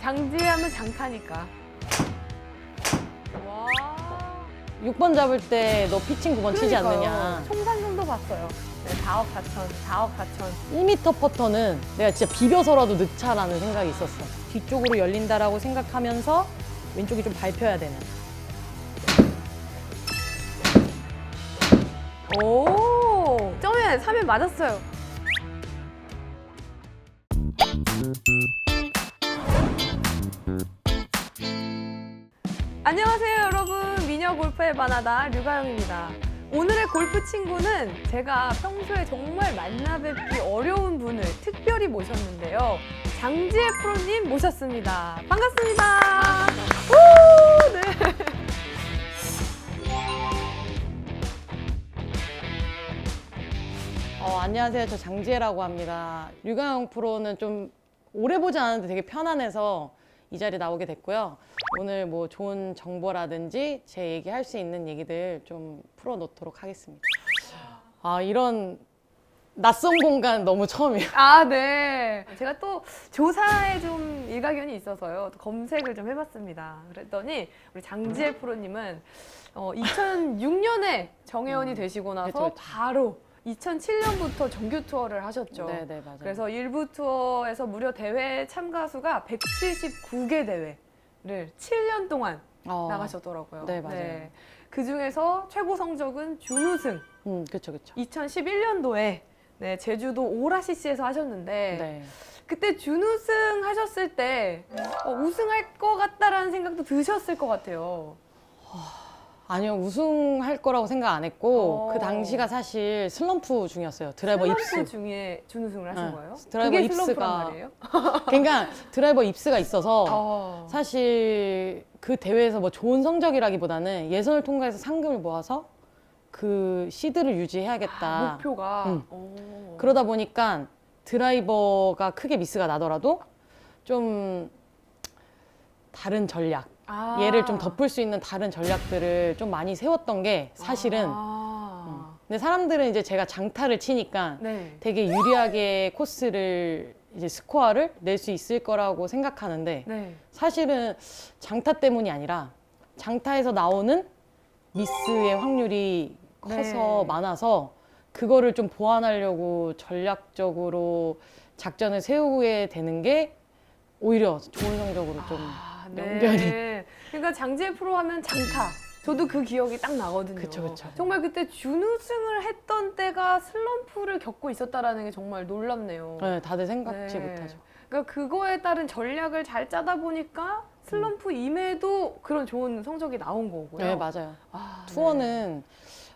장지하면 장타니까. 와. 6번 잡을 때 너 피칭 9번 치지 않느냐. 총산정도 봤어요. 네, 4억 4천, 4억 4천. 1m 퍼터는 내가 진짜 비벼서라도 넣자라는 생각이 있었어. 뒤쪽으로 열린다라고 생각하면서 왼쪽이 좀 밟혀야 되는. 오, 점에 3에 맞았어요. 안녕하세요 여러분, 미녀 골프의 바나다 류가영입니다. 오늘의 골프 친구는 제가 평소에 정말 만나 뵙기 어려운 분을 특별히 모셨는데요. 장지혜 프로님 모셨습니다. 반갑습니다. 우, 네. 안녕하세요. 저 장지혜라고 합니다. 류가영 프로는 좀 오래 보지 않았는데 되게 편안해서 이 자리에 나오게 됐고요. 오늘 뭐 좋은 정보라든지 제 얘기할 수 있는 얘기들 좀 풀어놓도록 하겠습니다. 이런 낯선 공간 너무 처음이에요. 아, 네. 제가 또 조사에 좀 일가견이 있어서요. 또 검색을 좀 해봤습니다. 그랬더니 우리 장지혜 프로님은 2006년에 정회원이 되시고 나서 그쵸, 그쵸. 바로 2007년부터 정규 투어를 하셨죠. 네, 맞아요. 그래서 일부 투어에서 무려 대회 참가 수가 179개 대회를 7년 동안 나가셨더라고요. 네, 맞아요. 그 중에서 최고 성적은 준우승. 그쵸. 2011년도에 네, 제주도 오라CC에서 하셨는데 네. 그때 준우승 하셨을 때 우승할 것 같다라는 생각도 드셨을 것 같아요. 아니요, 우승할 거라고 생각 안 했고 그 어. 당시가 사실 슬럼프 중이었어요. 드라이버 슬럼프 입수. 중에 준우승을 하신 네. 거예요? 드라이버 그게 슬럼프란 입스가 말이에요? 그러니까 드라이버 입스가 있어서 사 사실 그 대회에서 뭐 좋은 성적이라기보다는 예선을 통과해서 상금을 모아서 그 시드를 유지해야겠다. 목표가 그러다 보니까 드라이버가 크게 미스가 나더라도 좀 다른 전략, 얘를 좀 덮을 수 있는 다른 전략들을 좀 많이 세웠던 게 사실은. 근데 사람들은 이제 제가 장타를 치니까 네. 되게 유리하게 코스를 이제 스코어를 낼 수 있을 거라고 생각하는데 네. 사실은 장타 때문이 아니라 장타에서 나오는 미스의 확률이 커서 네. 많아서 그거를 좀 보완하려고 전략적으로 작전을 세우게 되는 게 오히려 좋은 성적으로 좀 연결이. 네. 그러니까 장지혜 프로 하면 장타. 저도 그 기억이 딱 나거든요. 그쵸. 정말 그때 준우승을 했던 때가 슬럼프를 겪고 있었다라는 게 정말 놀랍네요. 네, 다들 생각지 네. 못하죠. 그러니까 그거에 따른 전략을 잘 짜다 보니까 슬럼프 임에도 그런 좋은 성적이 나온 거고요. 네, 맞아요. 아, 투어는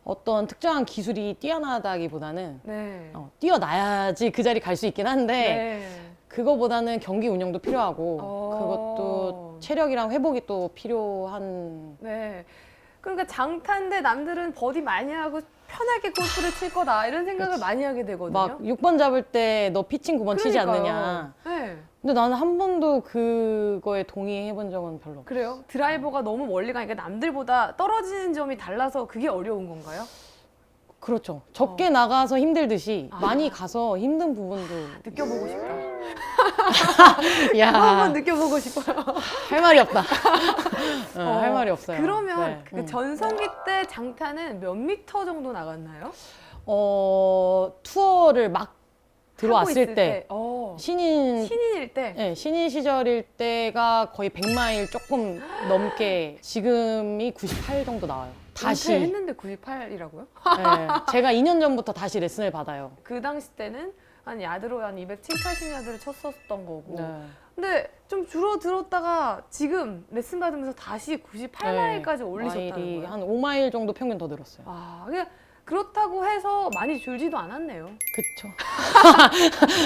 어떤 특정한 기술이 뛰어나다기보다는 네. 뛰어나야지 그 자리 갈 수 있긴 한데 네. 그거보다는 경기 운영도 필요하고 어. 그것도 체력이랑 회복이 또 필요한. 네. 그러니까 장타인데 남들은 버디 많이 하고 편하게 골프를 칠 거다 이런 생각을 그치. 많이 하게 되거든요. 막 6번 잡을 때 너 피칭 9번 치지 그러니까요. 않느냐. 네. 근데 나는 한 번도 그거에 동의해 본 적은 별로 없어요. 그래요? 드라이버가 너무 멀리 가니까 남들보다 떨어지는 점이 달라서 그게 어려운 건가요? 그렇죠. 적게 나가서 힘들듯이 많이 가서 힘든 부분도 느껴보고 싶다. 야, 한번 느껴보고 싶어요. 할 말이 없다. 할 말이 없어요. 그러면 네. 그 전성기 때 장타는 몇 미터 정도 나갔나요? 투어를 막 하고 들어왔을 있을 때 신인일 신인 때? 네, 신인 시절일 때가 거의 100마일 조금 넘게, 지금이 98 정도 나와요. 다시. 했는데 98이라고요? 네, 제가 2년 전부터 다시 레슨을 받아요. 그 당시 때는 한 야드로 한 270, 80야드를 쳤었던 거고. 네. 근데 좀 줄어들었다가 지금 레슨 받으면서 다시 98마일까지 올리셨다는 마일이 거예요? 한 5마일 정도 평균 더 늘었어요. 그렇다고 해서 많이 줄지도 않았네요. 그쵸.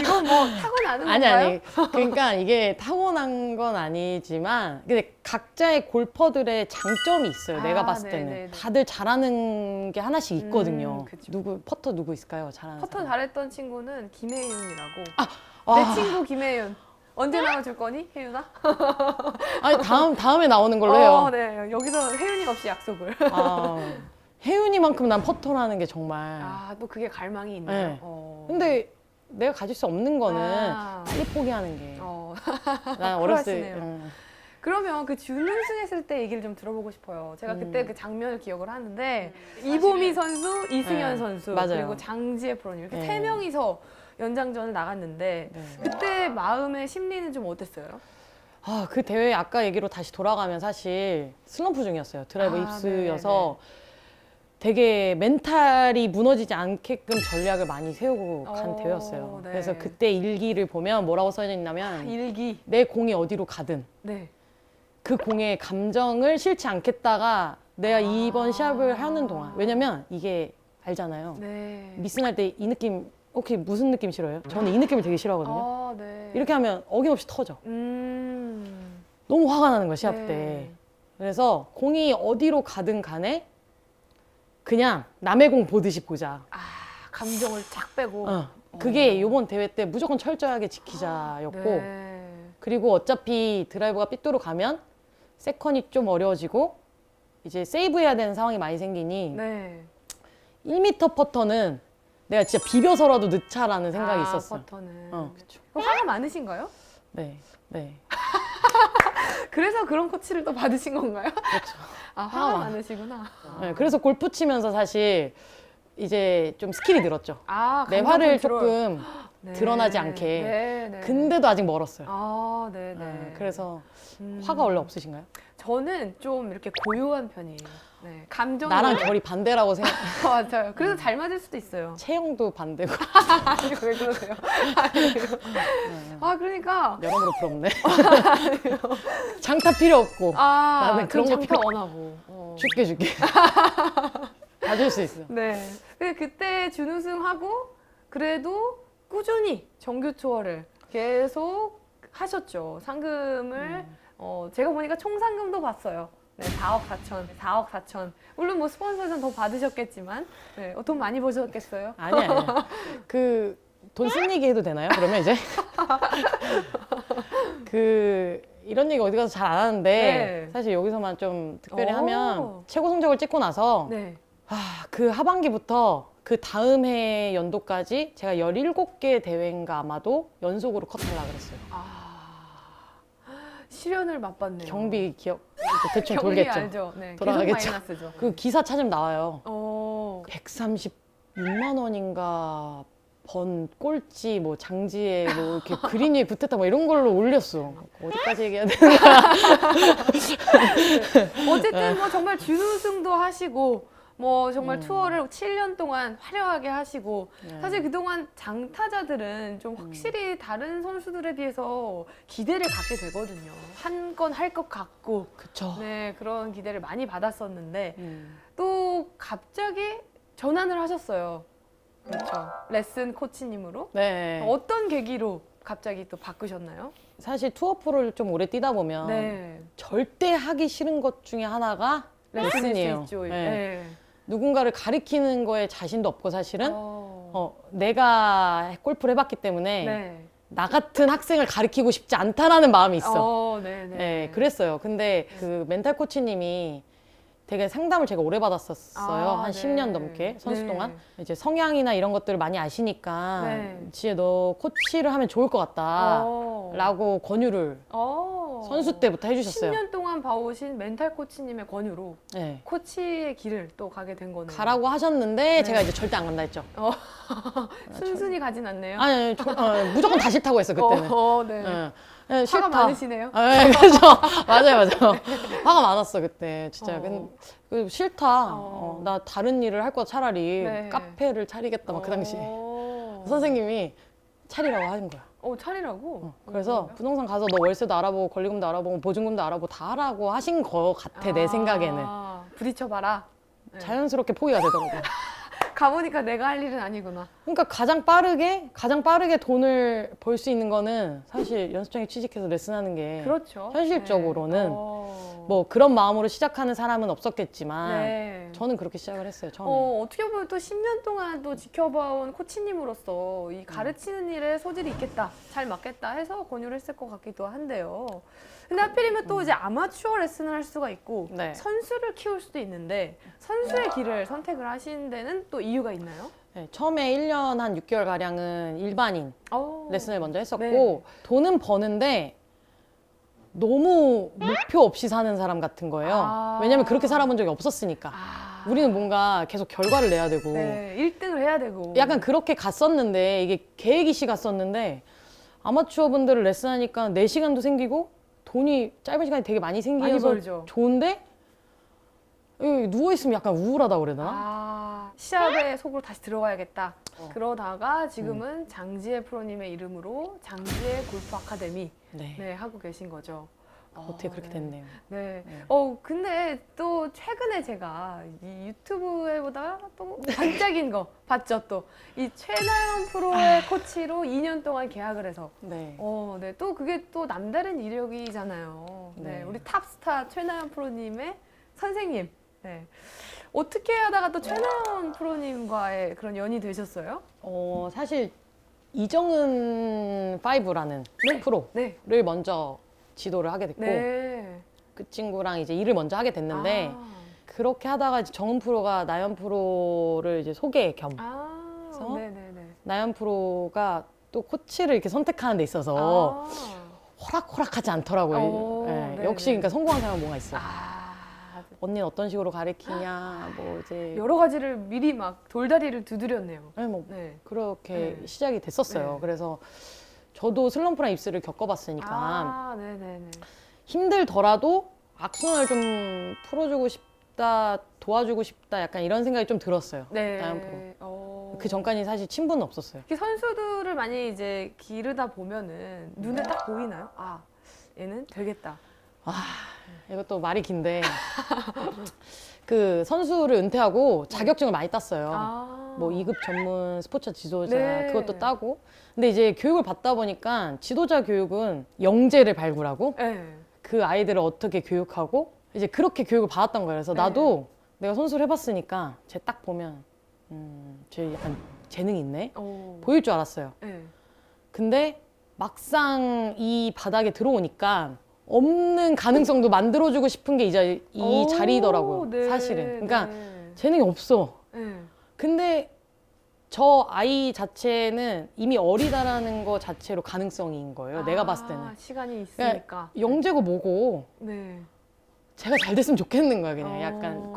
이건 뭐 타고나는 아니, 건가요? 아니. 그러니까 이게 타고난 건 아니지만, 근데 각자의 골퍼들의 장점이 있어요. 내가 봤을 때는. 네네네. 다들 잘하는 게 하나씩 있거든요. 그쵸. 퍼터 누구 있을까요? 잘하는 퍼터 사람. 잘했던 친구는 김혜윤이라고. 와. 내 친구 김혜윤. 언제 나와줄 거니, 혜윤아? 아니, 다음에 나오는 걸로 해요. 네. 여기서 혜윤이가 없이 약속을. 혜윤이만큼 난 퍼터라는 게 정말. 또 그게 갈망이 있나요? 네. 근데 내가 가질 수 없는 거는 빨리 포기하는 게. 난 어렸을 때 쿨하시네요. 그러면 그 준우승 했을 때 얘기를 좀 들어보고 싶어요. 제가 그때 그 장면을 기억을 하는데 이보미 선수, 이승현 네, 선수 맞아요. 그리고 장지혜 프로님 이렇게 네. 세 명이서 연장전을 나갔는데 네. 그때 마음의 심리는 좀 어땠어요? 아, 그 대회 아까 얘기로 다시 돌아가면 사실 슬럼프 중이었어요. 드라이버 아, 입수여서 되게 멘탈이 무너지지 않게끔 전략을 많이 세우고 간 대회였어요. 네. 그래서 그때 일기를 보면 뭐라고 써져 있냐면 일기. 내 공이 어디로 가든 네. 그 공의 감정을 싫지 않겠다가 내가 아. 이번 시합을 하는 동안 왜냐면 이게 알잖아요. 네. 미스날 때 이 느낌 혹시 무슨 느낌 싫어요? 저는 이 느낌을 되게 싫어하거든요. 아, 네. 이렇게 하면 어김없이 터져. 음. 너무 화가 나는 거야 시합 네. 때. 그래서 공이 어디로 가든 간에 그냥 남의 공 보듯이 보자. 아, 감정을 쫙 빼고. 그게 이번 대회 때 무조건 철저하게 지키자였고 네. 그리고 어차피 드라이버가 삐뚤어 가면 세컨이 좀 어려워지고 이제 세이브해야 되는 상황이 많이 생기니 네. 1m 퍼터는 내가 진짜 비벼서라도 넣자라는 생각이 있었어. 퍼터는. 그쵸. 그럼 화가 많으신가요? 네, 네. 그래서 그런 코치를 또 받으신 건가요? 그렇죠. 아, 화가 많으시구나. 네, 그래서 골프 치면서 사실 이제 좀 스킬이 늘었죠. 아, 내 감정 화를 컨트롤. 조금 네. 드러나지 않게. 네, 네. 근데도 아직 멀었어요. 아, 네, 네. 네, 그래서 음. 화가 원래 없으신가요? 저는 좀 이렇게 고요한 편이에요. 네. 감정이 나랑 결이 반대라고 생각. 맞아요. 그래서 잘 맞을 수도 있어요. 체형도 반대고 아니, 왜 그러세요? 아니에요. 아, 그러니까 여러모로 부럽네. 장타 필요 없고 나는 그런 거 장타 필요- 원하고. 줄게. 다 줄 수 있어. 네. 근데 그때 준우승하고 그래도 꾸준히 정규 투어를 계속 하셨죠. 상금을 제가 보니까 총 상금도 봤어요. 네, 4억 4천, 4억 4천. 물론 뭐 스폰서는 더 받으셨겠지만, 네, 돈 많이 버셨겠어요? 아니야. 그 돈 쓴 얘기 해도 되나요? 그러면 이제 그 이런 얘기 어디 가서 잘 안 하는데 네. 사실 여기서만 좀 특별히 오. 하면 최고 성적을 찍고 나서 네. 그 하반기부터 그 다음 해 연도까지 제가 17개 대회인가 아마도 연속으로 컷하려고 그랬어요. 시련을 맛봤네요. 경비 기억 대충 경비 돌겠죠. 알죠? 네. 돌아가겠죠. 계속 마이너스죠. 그 기사 찾으면 나와요. 136만 원인가 번 꼴찌 뭐 장지에 뭐 이렇게 그린 위에 붙었다 뭐 이런 걸로 올렸어. 어디까지 얘기해야 되나? 어쨌든 뭐 정말 준우승도 하시고 뭐 정말 음. 투어를 7년 동안 화려하게 하시고 네. 사실 그동안 장타자들은 좀 확실히 다른 선수들에 비해서 기대를 갖게 되거든요. 한 건 할 것 같고 그쵸. 네 그런 기대를 많이 받았었는데 음. 또 갑자기 전환을 하셨어요. 그렇죠. 레슨 코치님으로 네. 어떤 계기로 갑자기 또 바꾸셨나요? 사실 투어 프로를 좀 오래 뛰다 보면 네. 절대 하기 싫은 것 중에 하나가 레슨일 레슨이에요. 수 있죠. 네. 네. 누군가를 가리키는 거에 자신도 없고 사실은 내가 골프를 해봤기 때문에 네. 나 같은 학생을 가리키고 싶지 않다라는 마음이 있어. 네네. 네, 그랬어요. 근데 그 멘탈 코치님이 되게 상담을 제가 오래 받았었어요. 한 네. 10년 넘게 선수 네. 동안. 이제 성향이나 이런 것들을 많이 아시니까 네. 지혜 너 코치를 하면 좋을 것 같다. 라고 권유를 선수 때부터 해주셨어요. 10년 동안 봐오신 멘탈 코치님의 권유로 네. 코치의 길을 또 가게 된 거네요. 가라고 하셨는데 네. 제가 이제 절대 안 간다 했죠. 순순히 가진 않네요. 아니, 무조건 다 싫다고 했어 그때는. 네. 네. 네, 화가 싫다. 많으시네요. 네, 그렇죠. 맞아요. 화가 많았어 그때 진짜. 그 싫다. 나 다른 일을 할 거야 차라리 네. 카페를 차리겠다 막 그 당시에 선생님이 차리라고 하는 거야. 차리라고? 그래서 부동산 가서 너 월세도 알아보고 권리금도 알아보고 보증금도 알아보고 다 하라고 하신 거 같아 내 생각에는. 부딪혀봐라. 네. 자연스럽게 포기가 되더라고. 가보니까 내가 할 일은 아니구나. 그러니까 가장 빠르게 돈을 벌 수 있는 거는 사실 연습장에 취직해서 레슨하는 게 그렇죠. 현실적으로는 네. 뭐 그런 마음으로 시작하는 사람은 없었겠지만 네. 저는 그렇게 시작을 했어요 처음에. 어떻게 보면 또 10년 동안 또 지켜봐온 코치님으로서 이 가르치는 일에 소질이 있겠다, 잘 맞겠다 해서 권유를 했을 것 같기도 한데요. 근데 하필이면 또 이제 아마추어 레슨을 할 수가 있고 네. 선수를 키울 수도 있는데 선수의 길을 선택을 하신 데는 또 이유가 있나요? 네, 처음에 1년 한 6개월 가량은 일반인 레슨을 먼저 했었고 네. 돈은 버는데 너무 목표 없이 사는 사람 같은 거예요. 아. 왜냐면 그렇게 살아본 적이 없었으니까. 아. 우리는 뭔가 계속 결과를 내야 되고 네, 1등을 해야 되고. 약간 그렇게 갔었는데 이게 계획이시 갔었는데 아마추어 분들을 레슨하니까 내 시간도 생기고 돈이 짧은 시간에 되게 많이 많이 생겨서 벌죠. 좋은데 누워있으면 약간 우울하다 그래야 되나? 아, 시합에 속으로 다시 들어가야겠다. 그러다가 지금은 장지혜 프로님의 이름으로 장지혜 골프 아카데미 네. 네, 하고 계신 거죠. 어떻게 그렇게 네. 됐네요. 네. 네. 근데 또 최근에 제가 이 유튜브에 보다 또 반짝인 거 봤죠, 또. 이 최나연 프로의 코치로 2년 동안 계약을 해서. 네. 네. 또 그게 또 남다른 이력이잖아요. 네. 네. 우리 탑스타 최나연 프로님의 선생님. 네. 어떻게 하다가 또 최나연 프로님과의 그런 연이 되셨어요? 사실 이정은 5라는 네. 프로를 네. 먼저 지도를 하게 됐고 네. 그 친구랑 이제 일을 먼저 하게 됐는데 그렇게 하다가 이제 정은 프로가 나연 프로를 이제 소개 겸 그래서? 네네네. 나연 프로가 또 코치를 이렇게 선택하는 데 있어서 호락호락하지 않더라고요. 오, 네, 네네. 역시 그러니까 성공한 사람은 뭐가 있어. 아, 언니는 어떤 식으로 가르치냐, 뭐 이제 여러 가지를 미리 막 돌다리를 두드렸네요. 네, 뭐 네. 그렇게 네. 시작이 됐었어요. 네. 그래서 저도 슬럼프랑 입스를 겪어봤으니까 네네네. 힘들더라도 악순환을 좀 풀어주고 싶다, 도와주고 싶다, 약간 이런 생각이 좀 들었어요. 네. 나연 프로. 그 전까지는 사실 친분은 없었어요. 이렇게 선수들을 많이 이제 기르다 보면은 눈에 딱 보이나요? 아, 얘는 되겠다. 이것도 말이 긴데 그 선수를 은퇴하고 자격증을 많이 땄어요. 뭐 2급 전문 스포츠 지도자 네. 그것도 따고. 근데 이제 교육을 받다 보니까 지도자 교육은 영재를 발굴하고 네. 그 아이들을 어떻게 교육하고 이제 그렇게 교육을 받았던 거예요. 그래서 네. 나도 내가 선수를 해봤으니까 쟤 딱 보면 쟤 약간 재능이 있네 보일 줄 알았어요. 네. 근데 막상 이 바닥에 들어오니까 없는 가능성도 만들어주고 싶은 게 이 자리더라고요. 네. 사실은. 그러니까 네. 재능이 없어. 네. 근데 저 아이 자체는 이미 어리다라는 거 자체로 가능성인 거예요. 내가 봤을 때는. 시간이 있으니까. 영재고 뭐고 네. 제가 잘 됐으면 좋겠는 거야. 그냥 약간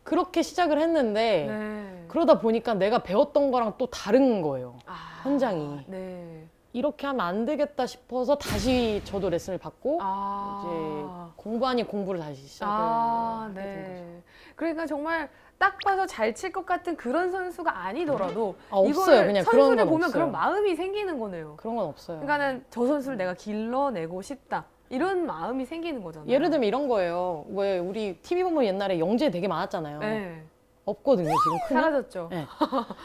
그렇게 시작을 했는데 네. 그러다 보니까 내가 배웠던 거랑 또 다른 거예요. 아, 현장이. 네. 이렇게 하면 안 되겠다 싶어서 다시 저도 레슨을 받고 이제 공부 아닌 공부를 다시 시작을 하게 된 거죠. 네. 그러니까 정말 딱 봐서 잘 칠 것 같은 그런 선수가 아니더라도 없어요. 이거를 그냥 선수를 그런 건 보면 없어요. 그런 마음이 생기는 거네요. 그런 건 없어요. 그러니까는 저 선수를 내가 길러내고 싶다. 이런 마음이 생기는 거잖아요. 예를 들면 이런 거예요. 왜 우리 TV 보면 옛날에 영재 되게 많았잖아요. 네. 없거든요, 지금 크면. 사라졌죠. 네.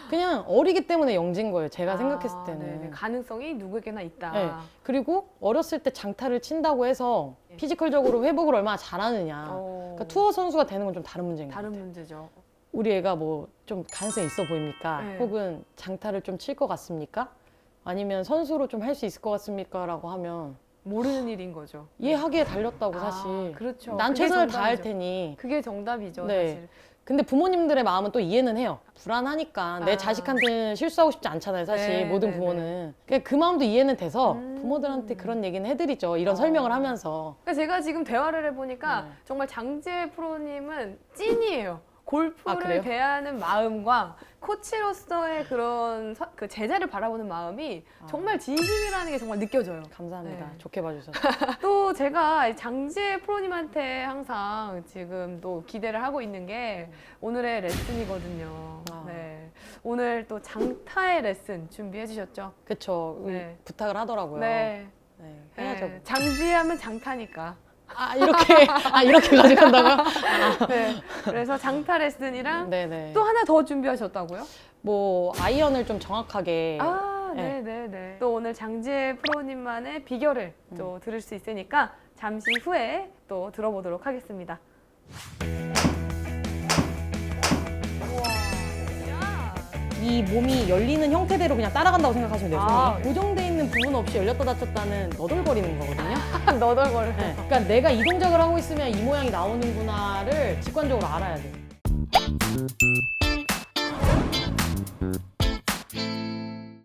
그냥 어리기 때문에 영재인 거예요. 제가 생각했을 때는. 네네. 가능성이 누구에게나 있다. 네. 그리고 어렸을 때 장타를 친다고 해서 피지컬적으로 회복을 얼마나 잘하느냐. 그러니까 투어 선수가 되는 건 좀 다른 문제인 거예요. 다른 문제죠. 우리 애가 뭐 좀 가능성이 있어 보입니까? 네. 혹은 장타를 좀 칠 것 같습니까? 아니면 선수로 좀 할 수 있을 것 같습니까? 라고 하면 모르는 일인 거죠. 얘 하기에 달렸다고 사실. 그렇죠. 난 그게 최선을 다할 정답이죠. 테니. 그게 정답이죠, 네. 사실. 근데 부모님들의 마음은 또 이해는 해요. 불안하니까 내 자식한테는 실수하고 싶지 않잖아요, 사실. 네, 모든 네, 부모는. 그 마음도 이해는 돼서 부모들한테 그런 얘기는 해드리죠. 이런 설명을 하면서. 그러니까 제가 지금 대화를 해보니까 네. 정말 장지혜 프로님은 찐이에요. 골프를 그래요? 대하는 마음과 코치로서의 그런 그 제자를 바라보는 마음이 정말 진심이라는 게 정말 느껴져요. 감사합니다. 네. 좋게 봐주셔서. 또 제가 장지혜 프로님한테 항상 지금 또 기대를 하고 있는 게 오늘의 레슨이거든요. 네. 오늘 또 장타의 레슨 준비해 주셨죠? 그쵸. 네. 부탁을 하더라고요. 네. 네, 해야죠. 네. 장지혜 하면 장타니까. 이렇게 가져간다고요? 네. 그래서 장타 레슨이랑 네네. 또 하나 더 준비하셨다고요? 뭐 아이언을 좀 정확하게 네. 네네네. 또 오늘 장지혜 프로님만의 비결을 또 들을 수 있으니까 잠시 후에 또 들어보도록 하겠습니다. 이 몸이 열리는 형태대로 그냥 따라간다고 생각하시면 돼요. 아. 손이. 고정돼 있는 부분 없이 열렸다 닫혔다는 너덜거리는 거거든요. 너덜거려. 네. 그러니까 내가 이 동작을 하고 있으면 이 모양이 나오는구나를 직관적으로 알아야 돼요.